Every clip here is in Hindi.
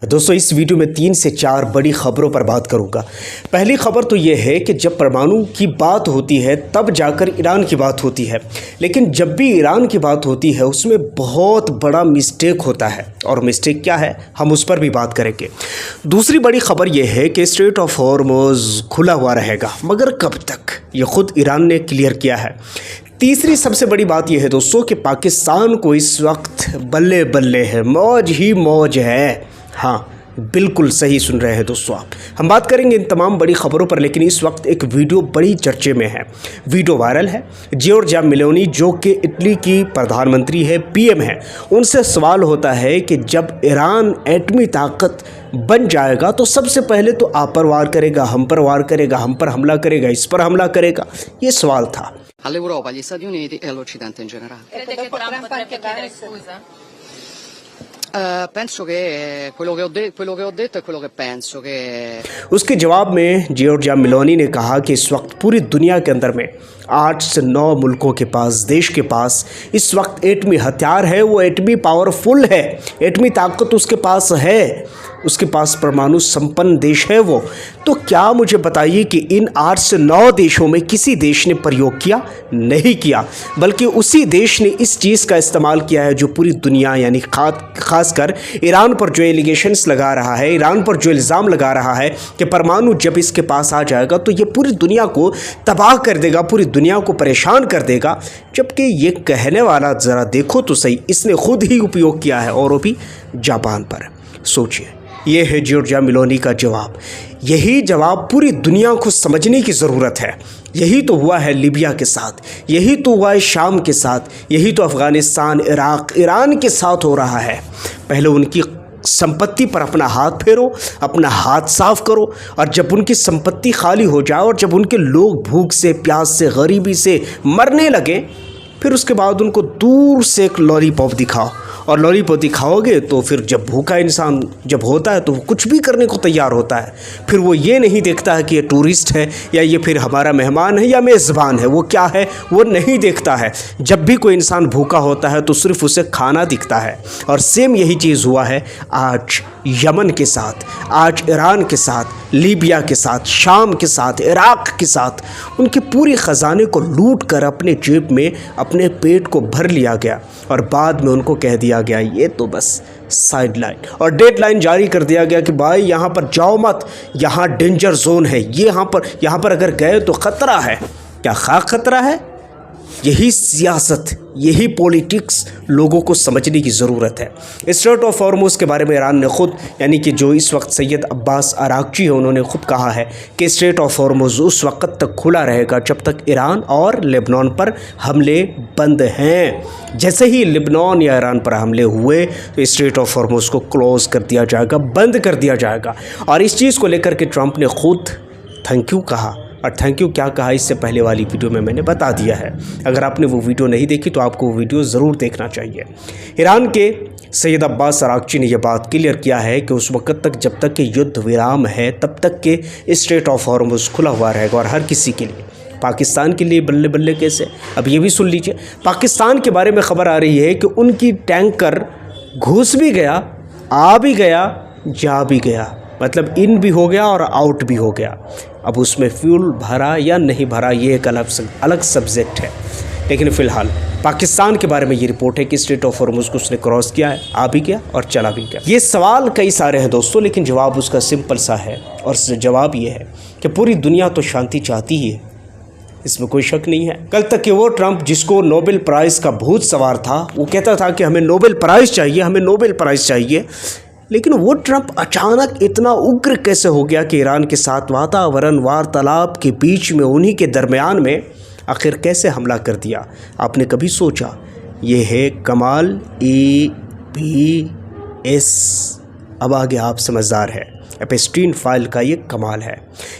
दोस्तों इस वीडियो में 3 से 4 बड़ी खबरों पर बात करूंगा। पहली खबर तो ये है कि जब परमाणु की बात होती है तब जाकर ईरान की बात होती है, लेकिन जब भी ईरान की बात होती है उसमें बहुत बड़ा मिस्टेक होता है। और मिस्टेक क्या है हम उस पर भी बात करेंगे। दूसरी बड़ी खबर यह है कि स्ट्रेट ऑफ हॉर्मुज़ खुला हुआ रहेगा, मगर कब तक, ये खुद ईरान ने क्लियर किया है। तीसरी सबसे बड़ी बात यह है दोस्तों कि पाकिस्तान को इस वक्त बल्ले बल्ले है, मौज ही मौज है। हाँ, बिल्कुल सही सुन रहे हैं दोस्तों आप। हम बात करेंगे इन तमाम बड़ी खबरों पर, लेकिन इस वक्त एक वीडियो बड़ी चर्चे में है। वीडियो वायरल है। जियोर्जिया मेलोनी जो कि इटली की प्रधानमंत्री है, पीएम है, उनसे सवाल होता है कि जब ईरान एटमी ताकत बन जाएगा तो सबसे पहले तो आप पर वार करेगा, हम पर वार करेगा, हम पर हमला करेगा, इस पर हमला करेगा, ये सवाल था। All'Europa, agli Stati Uniti e all'Occidente in generale. Crede che Trump potrebbe chiedere scusa? Penso che quello che ho detto è quello che penso che उसके जवाब में जियोर्जिया मेलोनी ने कहा कि इस वक्त पूरी दुनिया के अंदर में 8 से 9 मुल्कों के पास, देश के पास इस वक्त एटमी हथियार है, वो एटमी पावरफुल है, एटमी ताकत उसके पास है, उसके पास परमाणु संपन्न देश है वो। तो क्या मुझे बताइए कि इन 8 से 9 देशों में किसी देश ने प्रयोग किया? नहीं किया, बल्कि उसी देश ने इस चीज़ का इस्तेमाल किया है जो पूरी दुनिया यानी खासकर ईरान पर जो एलिगेशंस लगा रहा है, ईरान पर जो इल्ज़ाम लगा रहा है कि परमाणु जब इसके पास आ जाएगा तो ये पूरी दुनिया को तबाह कर देगा, पूरी दुनिया को परेशान कर देगा। जबकि ये कहने वाला ज़रा देखो तो सही, इसने खुद ही उपयोग किया है और वो भी जापान पर। सोचिए, ये है जियोर्जिया मेलोनी का जवाब। यही जवाब पूरी दुनिया को समझने की ज़रूरत है। यही तो हुआ है लीबिया के साथ, यही तो हुआ है शाम के साथ, यही तो अफ़गानिस्तान, इराक़, ईरान के साथ हो रहा है। पहले उनकी संपत्ति पर अपना हाथ फेरो, अपना हाथ साफ करो, और जब उनकी संपत्ति खाली हो जाए और जब उनके लोग भूख से, प्यास से, गरीबी से मरने लगे, फिर उसके बाद उनको दूर से एक लॉलीपॉप दिखाओ। और लॉलीपॉप दिखाओगे तो फिर जब भूखा इंसान जब होता है तो वो कुछ भी करने को तैयार होता है। फिर वो ये नहीं देखता है कि ये टूरिस्ट है या ये फिर हमारा मेहमान है या मेज़बान है, वो क्या है वो नहीं देखता है। जब भी कोई इंसान भूखा होता है तो सिर्फ उसे खाना दिखता है। और सेम यही चीज़ हुआ है आज यमन के साथ, आज ईरान के साथ, लीबिया के साथ, शाम के साथ, इराक़ के साथ। उनके पूरे ख़जाने को लूट कर अपने जेब में अपने पेट को भर लिया गया और बाद में उनको कह दिया गया ये तो बस साइड लाइन, और डेडलाइन जारी कर दिया गया कि भाई यहाँ पर जाओ मत, यहाँ डेंजर जोन है, ये यहाँ पर अगर गए तो ख़तरा है। क्या खाक ख़तरा है? यही सियासत, यही पॉलिटिक्स लोगों को समझने की ज़रूरत है। स्ट्रेट ऑफ हॉर्मुज़ के बारे में ईरान ने खुद, यानी कि जो इस वक्त सैयद अब्बास अरागची है, उन्होंने खुद कहा है कि स्ट्रेट ऑफ हॉर्मुज़ उस वक्त तक खुला रहेगा जब तक ईरान और लेबनान पर हमले बंद हैं। जैसे ही लेबनान या ईरान पर हमले हुए तो स्ट्रेट ऑफ हॉर्मुज़ को क्लोज़ कर दिया जाएगा, बंद कर दिया जाएगा। और इस चीज़ को लेकर के ट्रंप ने खुद थैंक यू कहा, और थैंक यू क्या कहा इससे पहले वाली वीडियो में मैंने बता दिया है। अगर आपने वो वीडियो नहीं देखी तो आपको वो वीडियो ज़रूर देखना चाहिए। ईरान के सैयद अब्बास अरागची ने यह बात क्लियर किया है कि उस वक्त तक जब तक कि युद्ध विराम है तब तक के स्ट्रेट ऑफ हॉर्मुज़ खुला हुआ रहेगा, और हर किसी के लिए। पाकिस्तान के लिए बल्ले बल्ले कैसे? अब ये भी सुन लीजिए। पाकिस्तान के बारे में ख़बर आ रही है कि उनकी टैंकर घुस भी गया, आ भी गया, जा भी गया, मतलब इन भी हो गया और आउट भी हो गया। अब उसमें फ्यूल भरा या नहीं भरा ये एक अलग सब्जेक्ट है, लेकिन फ़िलहाल पाकिस्तान के बारे में ये रिपोर्ट है कि स्ट्रेट ऑफ हॉर्मुज़ को उसने क्रॉस किया है, आ भी गया और चला भी गया। ये सवाल कई सारे हैं दोस्तों, लेकिन जवाब उसका सिंपल सा है, और जवाब ये है कि पूरी दुनिया तो शांति चाहती ही है, इसमें कोई शक नहीं है। कल तक कि वो ट्रंप जिसको नोबेल प्राइज़ का भूत सवार था, वो कहता था कि हमें नोबेल प्राइज़ चाहिए, हमें नोबेल प्राइज़ चाहिए, लेकिन वो ट्रंप अचानक इतना उग्र कैसे हो गया कि ईरान के साथ वातावरण वार्तालाप के बीच में, उन्हीं के दरमियान में आखिर कैसे हमला कर दिया? आपने कभी सोचा? ये है कमाल EPS। अब आगे आप समझदार है। एपिस्टीन फाइल का ये कमाल है,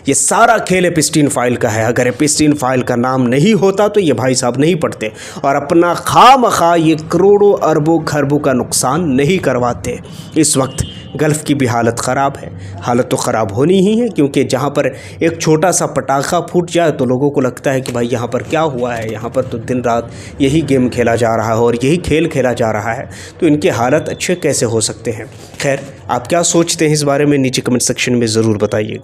ये सारा खेल एपिस्टीन फाइल का है। अगर एपिस्टीन फाइल का नाम नहीं होता तो ये भाई साहब नहीं पढ़ते और अपना खामखा ये करोड़ों अरबों खरबों का नुकसान नहीं करवाते। इस वक्त गल्फ़ की भी हालत ख़राब है। हालत तो ख़राब होनी ही है, क्योंकि जहाँ पर एक छोटा सा पटाखा फूट जाए तो लोगों को लगता है कि भाई यहाँ पर क्या हुआ है, यहाँ पर तो दिन रात यही गेम खेला जा रहा है और यही खेल खेला जा रहा है, तो इनके हालत अच्छे कैसे हो सकते हैं। खैर, आप क्या सोचते हैं इस बारे में नीचे कमेंट सेक्शन में ज़रूर बताइएगा।